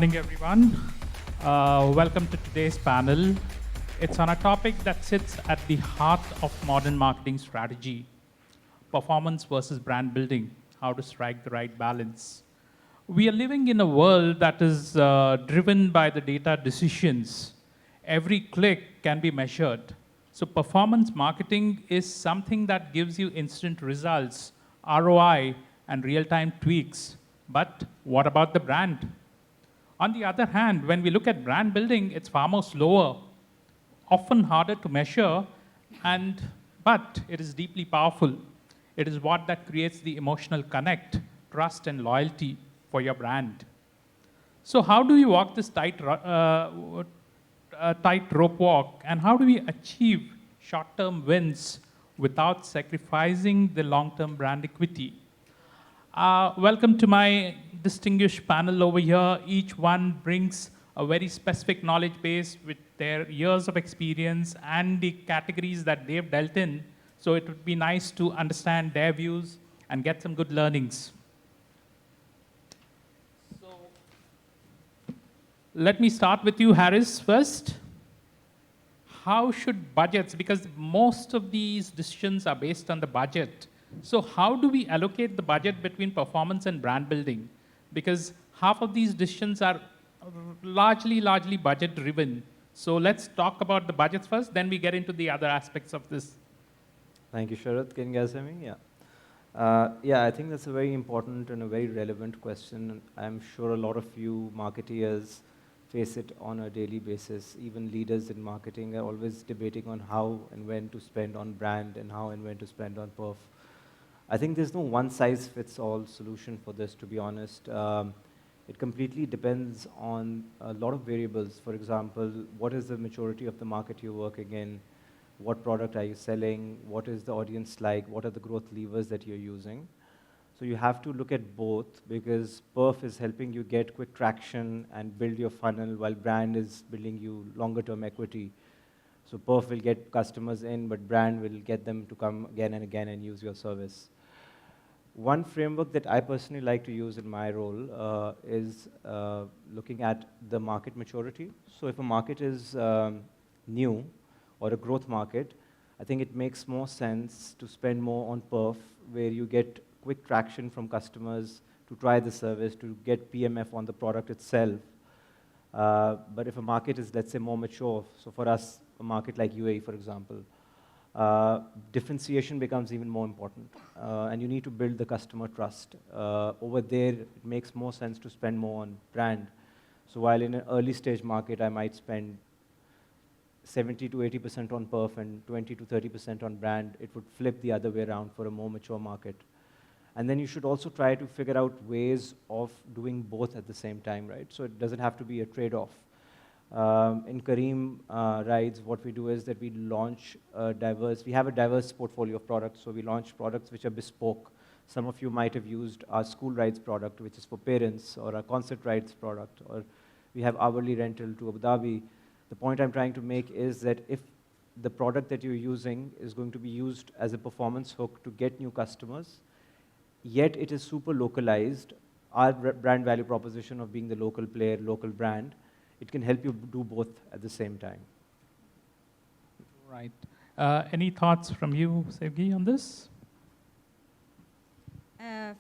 morning, everyone. Welcome to today's panel. It's on a topic that sits at the heart of modern marketing strategy: performance versus brand building, how to strike the right balance. We are living in a world that is driven by the data decisions. Every click can be measured. So performance marketing is something that gives you instant results, ROI, and real-time tweaks. But what about the brand? On the other hand, when we look at brand building, it's far more slower, often harder to measure, but it is deeply powerful. It is what that creates the emotional connect, trust, and loyalty for your brand. So how do we walk this tightrope walk, and how do we achieve short-term without sacrificing the long-term brand equity? Welcome to my distinguished panel over here. Each one brings a very specific knowledge base with their years of experience and the categories that they've dealt in. So it would be nice to understand their views and get some good learnings. So let me start with you, Harris, first. How should budgets, because most of these decisions are based on the budget. So how do we allocate the budget between performance and brand building? Because half of these decisions are largely budget driven. So let's talk about the budgets first, then we get into the other aspects of this. Thank you, Sharad. Can you guys hear me? Yeah. Yeah, I think that's a very important and a very relevant question. I'm sure a lot of you marketeers face it on a daily basis. Even leaders in marketing are always debating on how and when to spend on brand and how and when to spend on perf. I think there's no one-size-fits-all solution for this, to be honest. It completely depends on a lot of variables. For example, what is the maturity of the market you're working in? What product are you selling? What is the audience like? What are the growth levers that you're using? So you have to look at both, because perf is helping you get quick traction and build your funnel, while brand is building you longer-term equity. So perf will get customers in, but brand will get them to come again and again and use your service. One framework that I personally like to use in my role is looking at the market maturity. So if a market is new or a growth market, I think it makes more sense to spend more on perf, where you get quick traction from customers to try the service, to get PMF on the product itself. But if a market is, let's say, more mature, so for us, a market like UAE, for example, differentiation becomes even more important, and you need to build the customer trust. Over there, it makes more sense to spend more on brand. So while in an early stage market, I might spend 70 to 80% on perf and 20 to 30% on brand, it would flip the other way around for a more mature market. And then you should also try to figure out ways of doing both at the same time, right? So it doesn't have to be a trade-off. In Kareem Rides, what we do is that we launch we have a diverse portfolio of products, so we launch products which are bespoke. Some of you might have used our school rides product, which is for parents, or our concert rides product, or we have hourly rental to Abu Dhabi. The point I'm trying to make is that if the product that you're using is going to be used as a performance hook to get new customers, yet it is super localized, our brand value proposition of being the local player, local brand, it can help you do both at the same time. Right. Any thoughts from you, Sevgi, on this?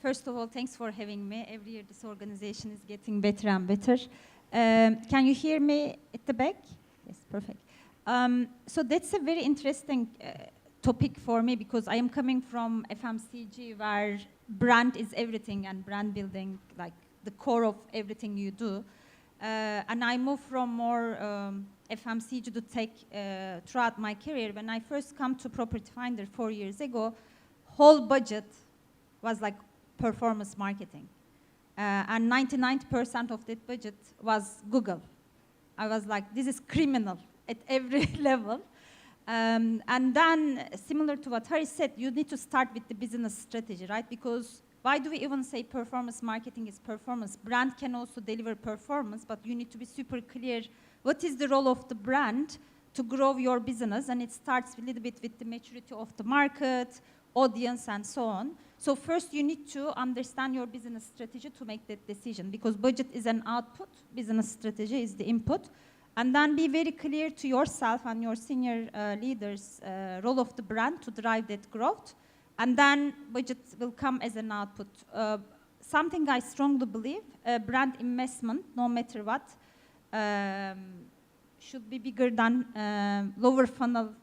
First of all, thanks for having me. Every year this organization is getting better and better. Can you hear me at the back? Yes, perfect. So that's a very interesting topic for me, because I am coming from FMCG, where brand is everything and brand building, like the core of everything you do. And I moved from more FMCG to tech throughout my career. When I first come to Property Finder 4 years ago, whole budget was like performance marketing. And 99% of that budget was Google. I was like, this is criminal at every level. And then, similar to what Harry said, you need to start with the business strategy, right? Because why do we even say performance marketing is performance? Brand can also deliver performance, but you need to be super clear what is the role of the brand to grow your business, and it starts a little bit with the maturity of the market, audience, and so on. So first you need to understand your business strategy to make that decision, because budget is an output, business strategy is the input. And then be very clear to yourself and your senior leaders' role of the brand to drive that growth. And then budget will come as an output. Something I strongly believe, brand investment, no matter what, should be bigger than lower funnel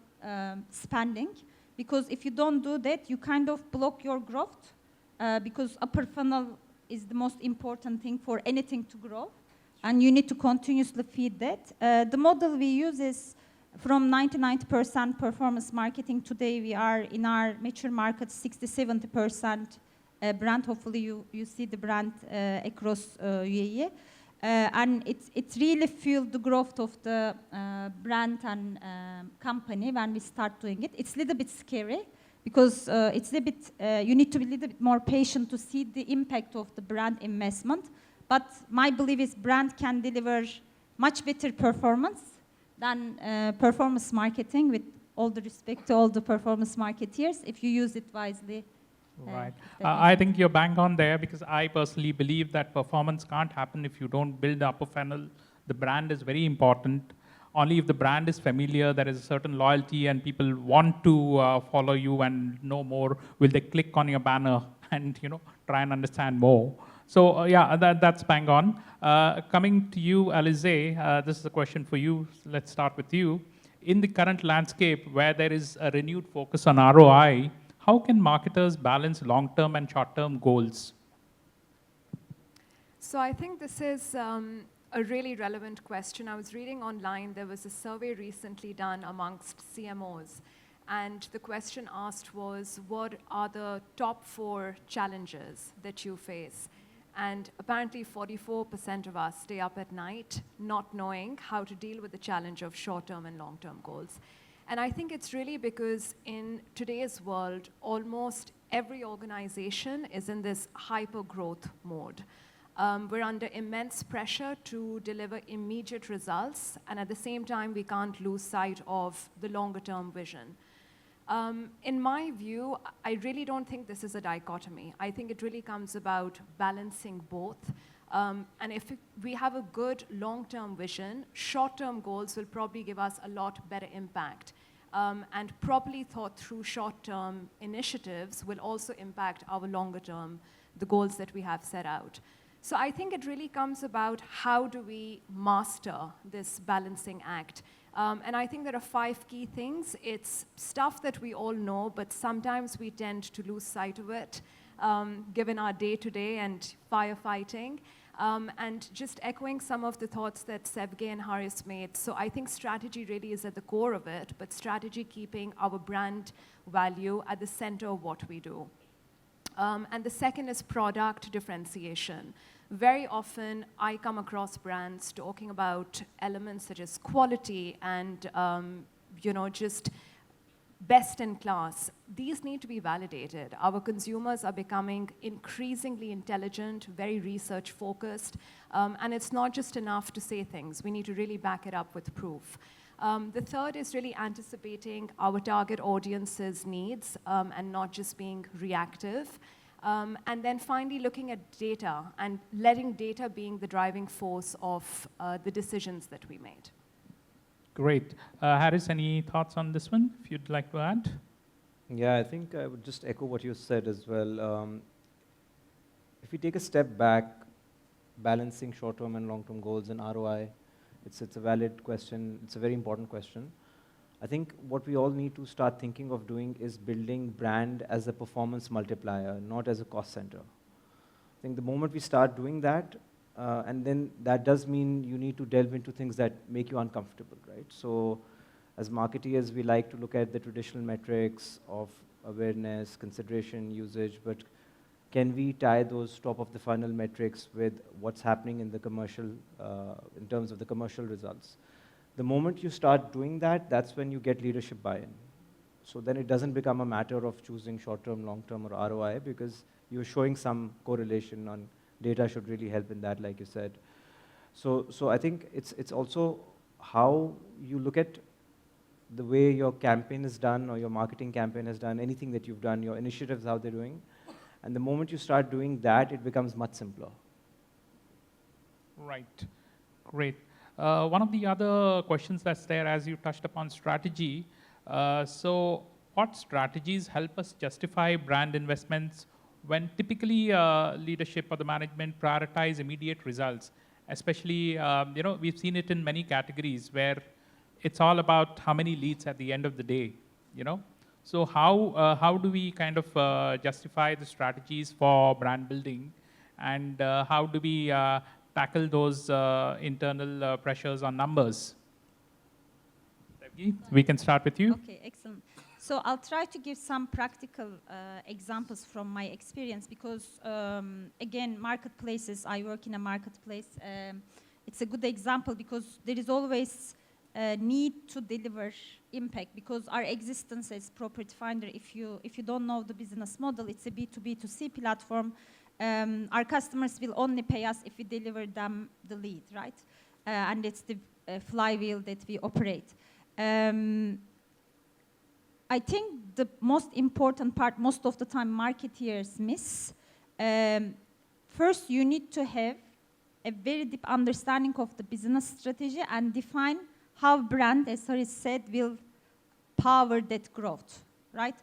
spending. Because if you don't do that, you kind of block your growth, because upper funnel is the most important thing for anything to grow. And you need to continuously feed that. The model we use is from 99% performance marketing. Today we are in our mature markets 60-70% brand. Hopefully you see the brand across UAE. And it really fueled the growth of the brand and company when we start doing it. It's a little bit scary because it's a bit, you need to be a little bit more patient to see the impact of the brand investment. But my belief is brand can deliver much better performance than performance marketing, with all the respect to all the performance marketeers, if you use it wisely. Right. I think you're bang on there, because I personally believe that performance can't happen if you don't build the upper funnel. The brand is very important. Only if the brand is familiar, there is a certain loyalty and people want to follow you and know more, will they click on your banner and try and understand more. So yeah, that's bang on. Coming to you, Alyza, this is a question for you. Let's start with you. In the current landscape where there is a renewed focus on ROI, how can marketers balance long-term and short-term goals? So I think this is a really relevant question. I was reading online, there was a survey recently done amongst CMOs. And the question asked was, what are the top 4 challenges that you face? And apparently 44% of us stay up at night not knowing how to deal with the challenge of short-term and long-term goals. And I think it's really because in today's world, almost every organization is in this hyper-growth mode. We're under immense pressure to deliver immediate results, and at the same time, we can't lose sight of the longer-term vision. In my view, I really don't think this is a dichotomy. I think it really comes about balancing both. And if we have a good long-term vision, short-term goals will probably give us a lot better impact. And properly thought through short-term initiatives will also impact our longer-term, the goals that we have set out. So I think it really comes about how do we master this balancing act. And I think there are 5 key things. It's stuff that we all know, but sometimes we tend to lose sight of it, given our day-to-day and firefighting. And just echoing some of the thoughts that Sevgi and Haris made. So I think strategy really is at the core of it, but strategy keeping our brand value at the center of what we do. And the second is product differentiation. Very often, I come across brands talking about elements such as quality and, just best in class. These need to be validated. Our consumers are becoming increasingly intelligent, very research focused, and it's not just enough to say things. We need to really back it up with proof. The third is really anticipating our target audience's needs and not just being reactive. And then finally looking at data and letting data being the driving force of the decisions that we made. Great. Haris, any thoughts on this one, if you'd like to add? Yeah, I think I would just echo what you said as well. If we take a step back, balancing short-term and long-term goals and ROI, it's a valid question. It's a very important question. I think what we all need to start thinking of doing is building brand as a performance multiplier, not as a cost center. I think the moment we start doing that, and then that does mean you need to delve into things that make you uncomfortable, right? So as marketeers, we like to look at the traditional metrics of awareness, consideration, usage, but can we tie those top of the funnel metrics with what's happening in the commercial, in terms of the commercial results? The moment you start doing that, that's when you get leadership buy-in. So then it doesn't become a matter of choosing short-term, long-term, or ROI, because you're showing some correlation on data should really help in that, like you said. So I think it's also how you look at the way your campaign is done or your marketing campaign is done, anything that you've done, your initiatives, how they're doing, And the moment you start doing that, it becomes much simpler. Right. Great. One of the other questions that's there, as you touched upon strategy, so what strategies help us justify brand investments when typically leadership or the management prioritize immediate results? Especially, we've seen it in many categories where it's all about how many leads at the end of the day, So how do we kind of justify the strategies for brand building, and how do we tackle those internal pressures on numbers? Sevgi, we can start with you. Okay, excellent. So I'll try to give some practical examples from my experience because, again, marketplaces, I work in a marketplace. It's a good example because there is always a need to deliver impact because our existence as property finder, if you don't know the business model, it's a B2B2C platform. Our customers will only pay us if we deliver them the lead, right? And it's the flywheel that we operate. I think the most important part, most of the time marketeers miss, first you need to have a very deep understanding of the business strategy and define how brand, as Sharad said, will power that growth, right?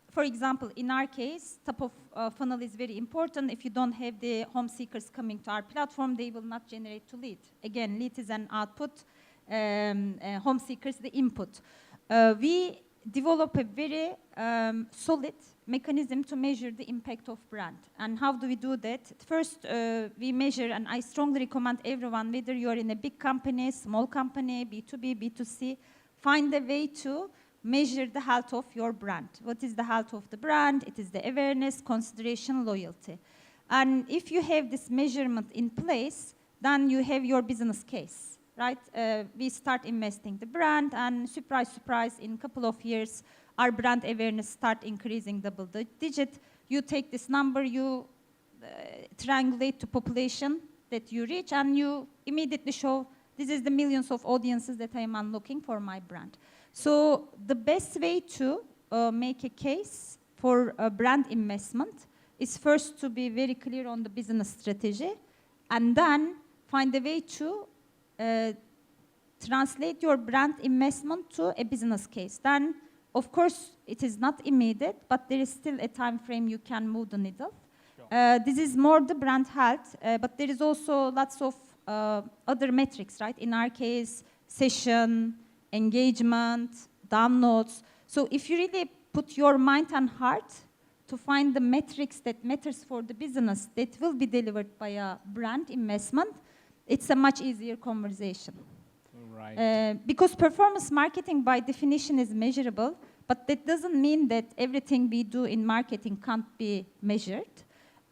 For example, in our case, top of funnel is very important. If you don't have the home seekers coming to our platform, they will not generate to lead. Again, lead is an output, home seekers the input. We develop a very solid mechanism to measure the impact of brand. And how do we do that? First, we measure, and I strongly recommend everyone, whether you're in a big company, small company, B2B, B2C, find a way to measure the health of your brand. What is the health of the brand? It is the awareness, consideration, loyalty. And if you have this measurement in place, then you have your business case, right? We start investing the brand, and surprise, surprise, in a couple of years, our brand awareness start increasing double digit. You take this number, you triangulate to population that you reach, and you immediately show, this is the millions of audiences that I am unlocking for my brand. So the best way to make a case for a brand investment is first to be very clear on the business strategy, and then find a way to translate your brand investment to a business case. Then, of course, it is not immediate, but there is still a time frame you can move the needle. Sure. This is more the brand health, but there is also lots of other metrics, right? In our case, session, engagement, downloads. So if you really put your mind and heart to find the metrics that matters for the business that will be delivered by a brand investment, it's a much easier conversation. Right. Because performance marketing by definition is measurable, but that doesn't mean that everything we do in marketing can't be measured.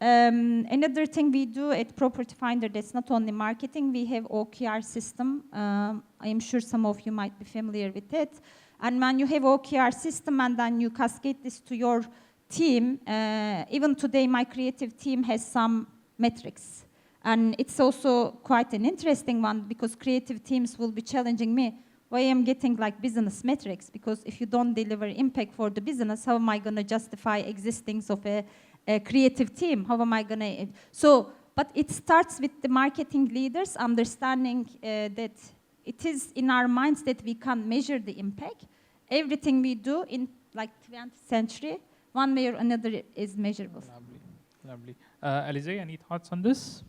Another thing we do at Property Finder, that's not only marketing, we have OKR system. I am sure some of you might be familiar with it. And when you have OKR system and then you cascade this to your team, even today my creative team has some metrics. And it's also quite an interesting one because creative teams will be challenging me. Why am I getting like business metrics? Because if you don't deliver impact for the business, how am I going to justify existence of a creative team? How am I going to? So, but it starts with the marketing leaders understanding that it is in our minds that we can measure the impact. Everything we do in like 20th century, one way or another is measurable. Lovely, lovely. Alyza, any thoughts on this?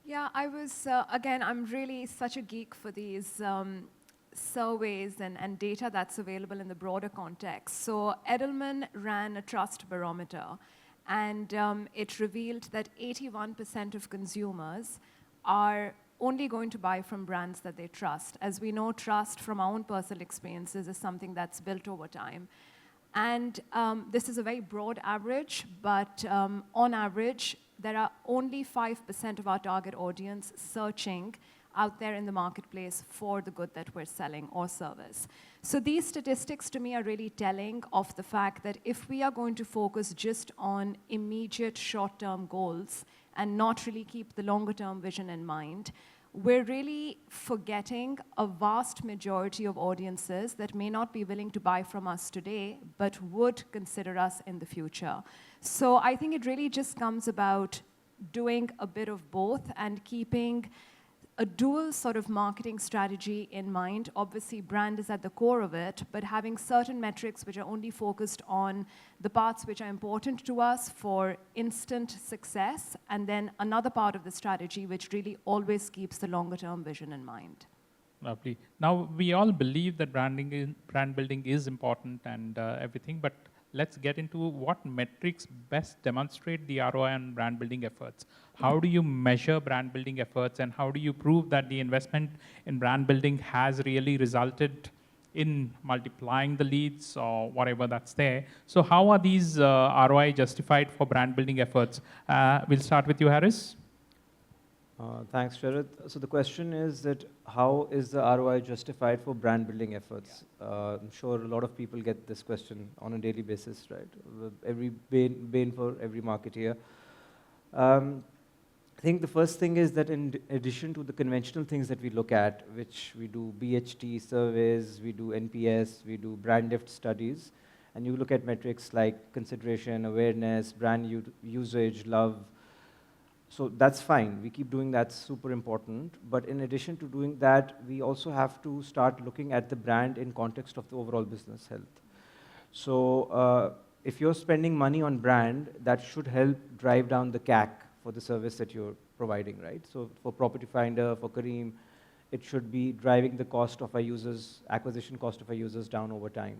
Yeah, I was, again, I'm really such a geek for these surveys and data that's available in the broader context. So Edelman ran a trust barometer, and it revealed that 81% of consumers are only going to buy from brands that they trust. As we know, trust from our own personal experiences is something that's built over time. And this is a very broad average, but on average, there are only 5% of our target audience searching out there in the marketplace for the good that we're selling or service. So these statistics to me are really telling of the fact that if we are going to focus just on immediate short-term goals and not really keep the longer-term vision in mind, we're really forgetting a vast majority of audiences that may not be willing to buy from us today, but would consider us in the future. So I think it really just comes about doing a bit of both and keeping a dual sort of marketing strategy in mind. Obviously, brand is at the core of it, but having certain metrics which are only focused on the parts which are important to us for instant success, and then another part of the strategy which really always keeps the longer-term vision in mind. Lovely. Now, we all believe that brand building is important and everything, but let's get into what metrics best demonstrate the ROI on brand building efforts. How do you measure brand building efforts, and how do you prove that the investment in brand building has really resulted in multiplying the leads or whatever that's there? So how are these ROI justified for brand building efforts? We'll start with you, Harris. Thanks, Sharad. So the question is that how is the ROI justified for brand building efforts? I'm sure a lot of people get this question on a daily basis, right? Every bane for every marketeer. I think the first thing is that in addition to the conventional things that we look at, which we do BHT surveys, we do NPS, we do brand lift studies, and you look at metrics like consideration, awareness, brand usage, love. So that's fine. We keep doing that, super important. But in addition to doing that, we also have to start looking at the brand in context of the overall business health. So if you're spending money on brand, that should help drive down the CAC for the service that you're providing, right? So for Property Finder, for Kareem, it should be driving the cost of our users, acquisition cost of our users down over time.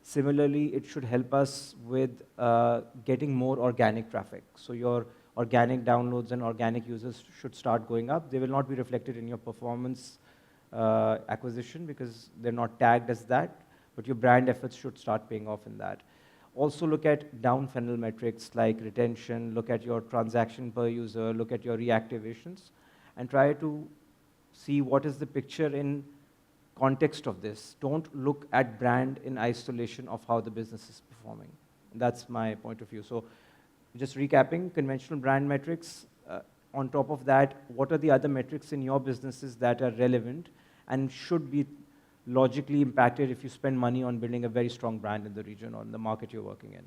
Similarly, it should help us with getting more organic traffic. So your organic downloads and organic users should start going up. They will not be reflected in your performance acquisition because they're not tagged as that, but your brand efforts should start paying off in that. Also look at down funnel metrics like retention, look at your transaction per user, look at your reactivations, and try to see what is the picture in context of this. Don't look at brand in isolation of how the business is performing. That's my point of view. So just recapping, conventional brand metrics. On top of that, what are the other metrics in your businesses that are relevant and should be logically impacted if you spend money on building a very strong brand in the region or in the market you're working in?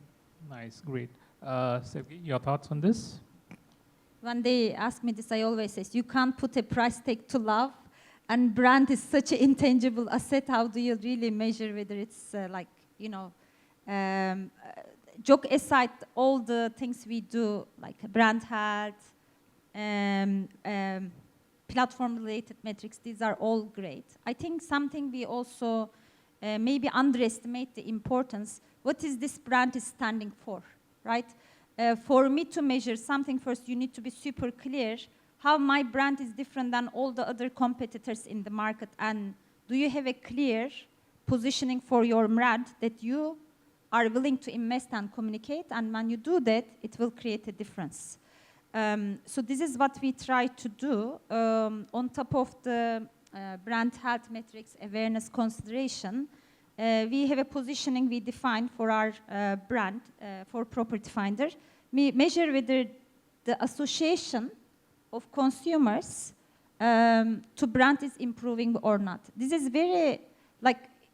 Nice, great. Sevgi, your thoughts on this? When they ask me this, I always say, you can't put a price tag to love, and brand is such an intangible asset. How do you really measure whether it's joke aside, all the things we do, like brand health, platform-related metrics, these are all great. I think something we also maybe underestimate the importance. What is this brand is standing for, right? For me to measure something, first you need to be super clear how my brand is different than all the other competitors in the market, and do you have a clear positioning for your brand that you are willing to invest and communicate, and when you do that, it will create a difference. So this is what we try to do. On top of the brand health metrics, awareness, consideration, we have a positioning we define for our brand, for Property Finder. We measure whether the association of consumers to brand is improving or not. This is very,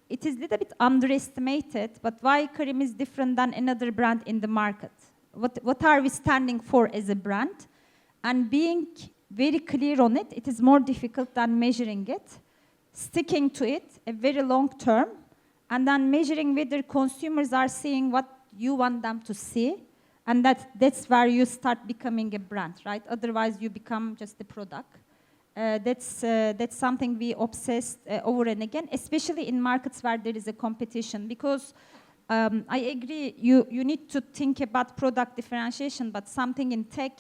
it is a little bit underestimated, but why Kareem is different than another brand in the market? What are we standing for as a brand? And being very clear on it, it is more difficult than measuring it. Sticking to it, a very long term, and then measuring whether consumers are seeing what you want them to see, and that's where you start becoming a brand, right? Otherwise, you become just a product. That's something we obsessed over and again, especially in markets where there is a competition, because I agree, you need to think about product differentiation, but something in tech,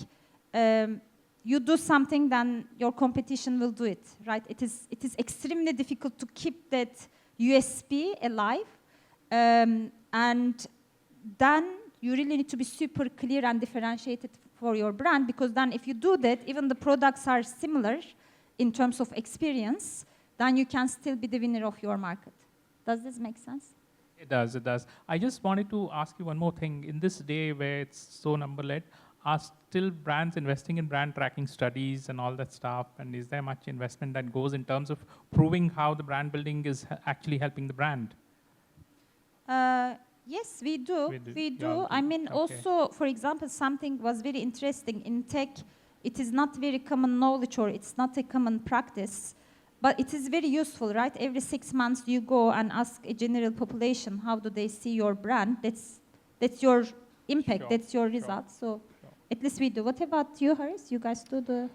you do something, then your competition will do it, right? It is extremely difficult to keep that USP alive, and then you really need to be super clear and differentiated for your brand, because then if you do that, even the products are similar in terms of experience, then you can still be the winner of your market. Does this make sense? It does, it does. I just wanted to ask you one more thing. In this day where it's so number-led, are still brands investing in brand tracking studies and all that stuff? And is there much investment that goes in terms of proving how the brand building is actually helping the brand? Yes, we do. We You do. all I mean, okay. also, for example, something was very interesting in tech. It is not very common knowledge or it's not a common practice, but it is very useful, right? Every 6 months you go and ask a general population, how do they see your brand? That's your impact, Sure, that's your sure, result. So sure. at least we do. What about you, Haris? You guys do the...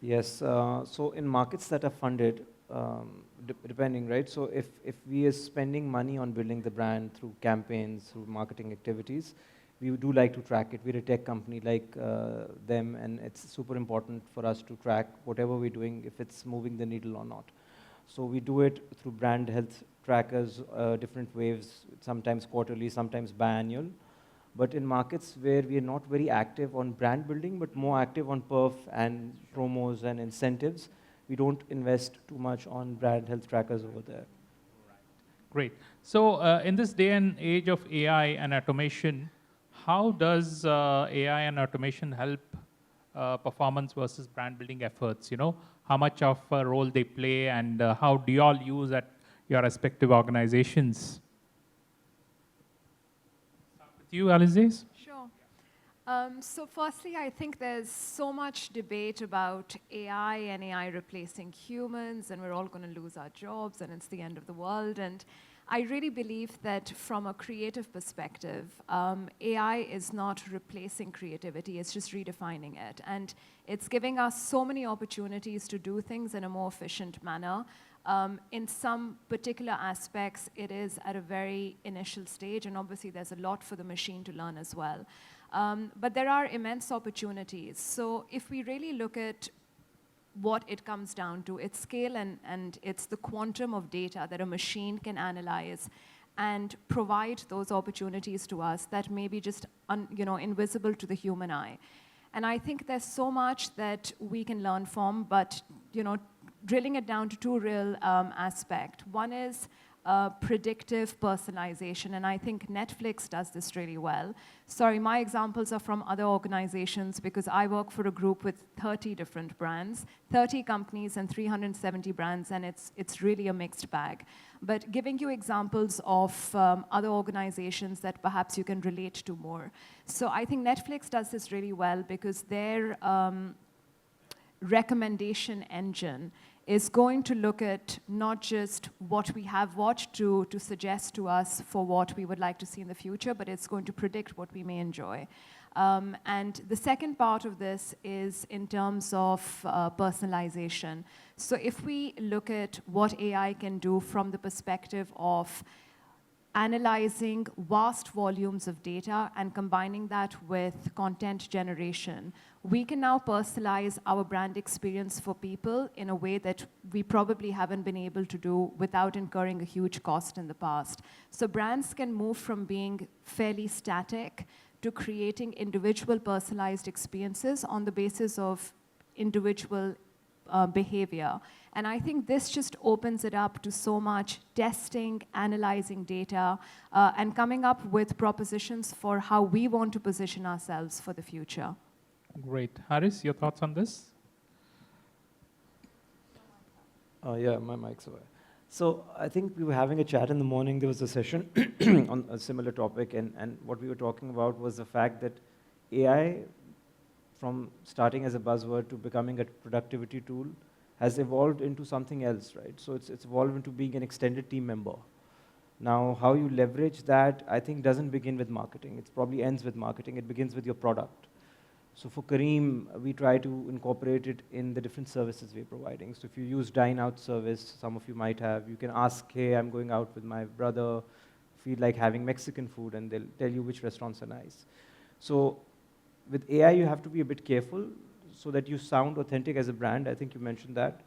Yes, so in markets that are funded, depending, right? So if we are spending money on building the brand through campaigns, through marketing activities, we do like to track it. We're a tech company like them, and it's super important for us to track whatever we're doing, if it's moving the needle or not. So we do it through brand health trackers, different waves, sometimes quarterly, sometimes biannual. But in markets where we are not very active on brand building, but more active on perf and promos and incentives, we don't invest too much on brand health trackers over there. Great. So in this day and age of AI and automation, how does AI and automation help performance versus brand building efforts? You know, how much of a role they play, and how do you all use at your respective organizations? Start with you, Alyza. Sure. So firstly, I think there's so much debate about AI and AI replacing humans, and we're all going to lose our jobs, and it's the end of the world. And I really believe that from a creative perspective, AI is not replacing creativity, it's just redefining it. And it's giving us so many opportunities to do things in a more efficient manner. In some particular aspects, it is at a very initial stage, and obviously there's a lot for the machine to learn as well. But there are immense opportunities. So if we really look at what it comes down to, it's scale and it's the quantum of data that a machine can analyze and provide those opportunities to us that may be just invisible to the human eye. And I think there's so much that we can learn from, but drilling it down to two real aspects. One is predictive personalization, and I think Netflix does this really well. Sorry, my examples are from other organizations because I work for a group with 30 different brands, 30 companies and 370 brands, and it's really a mixed bag. But giving you examples of other organizations that perhaps you can relate to more. So I think Netflix does this really well because their recommendation engine is going to look at not just what we have watched to suggest to us for what we would like to see in the future, but it's going to predict what we may enjoy. And the second part of this is in terms of personalization. So if we look at what AI can do from the perspective of analyzing vast volumes of data and combining that with content generation, we can now personalize our brand experience for people in a way that we probably haven't been able to do without incurring a huge cost in the past. So brands can move from being fairly static to creating individual personalized experiences on the basis of individual behavior. And I think this just opens it up to so much testing, analyzing data, and coming up with propositions for how we want to position ourselves for the future. Great. Haris, your thoughts on this? Yeah, my mic's away. So I think we were having a chat in the morning. There was a session on a similar topic, and what we were talking about was the fact that AI, from starting as a buzzword to becoming a productivity tool, has evolved into something else, right? So it's evolved into being an extended team member. Now, how you leverage that, I think, doesn't begin with marketing. It probably ends with marketing. It begins with your product. So for Kareem, we try to incorporate it in the different services we're providing. So if you use Dine Out service, some of you might have, you can ask, hey, I'm going out with my brother, feel like having Mexican food, and they'll tell you which restaurants are nice. So with AI, you have to be a bit careful so that you sound authentic as a brand. I think you mentioned that.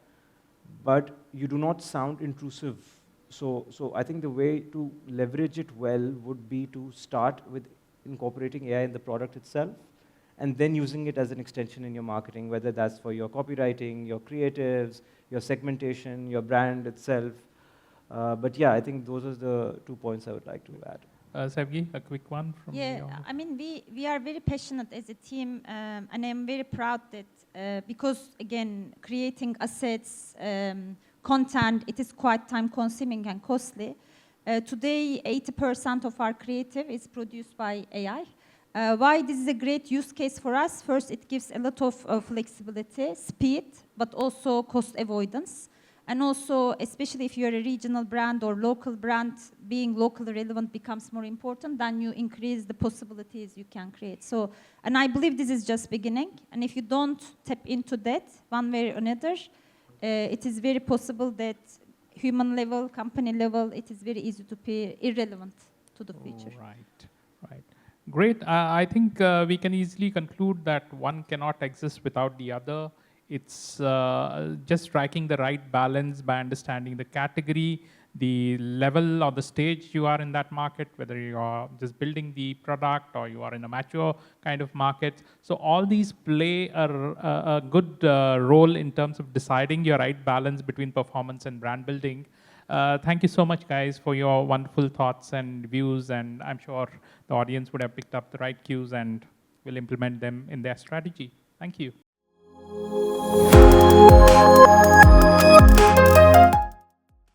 But you do not sound intrusive. So I think the way to leverage it well would be to start with incorporating AI in the product itself, and then using it as an extension in your marketing, whether that's for your copywriting, your creatives, your segmentation, your brand itself. But yeah, I think those are the 2 points I would like to add. Sevgi, a quick one from Yeah, you. I mean, we are very passionate as a team, and I'm very proud that because, again, creating assets, content, it is quite time-consuming and costly. Today, 80% of our creative is produced by AI. Why this is a great use case for us? First, it gives a lot of flexibility, speed, but also cost avoidance. And also, especially if you're a regional brand or local brand, being locally relevant becomes more important, then you increase the possibilities you can create. So, and I believe this is just beginning. And if you don't tap into that one way or another, it is very possible that human level, company level, it is very easy to be irrelevant to the future. Right, right. Great. I think we can easily conclude that one cannot exist without the other. It's just striking the right balance by understanding the category, the level or the stage you are in that market, whether you are just building the product or you are in a mature kind of market. So all these play a good role in terms of deciding your right balance between performance and brand building. Thank you so much, guys, for your wonderful thoughts and views, and I'm sure the audience would have picked up the right cues and will implement them in their strategy. Thank you.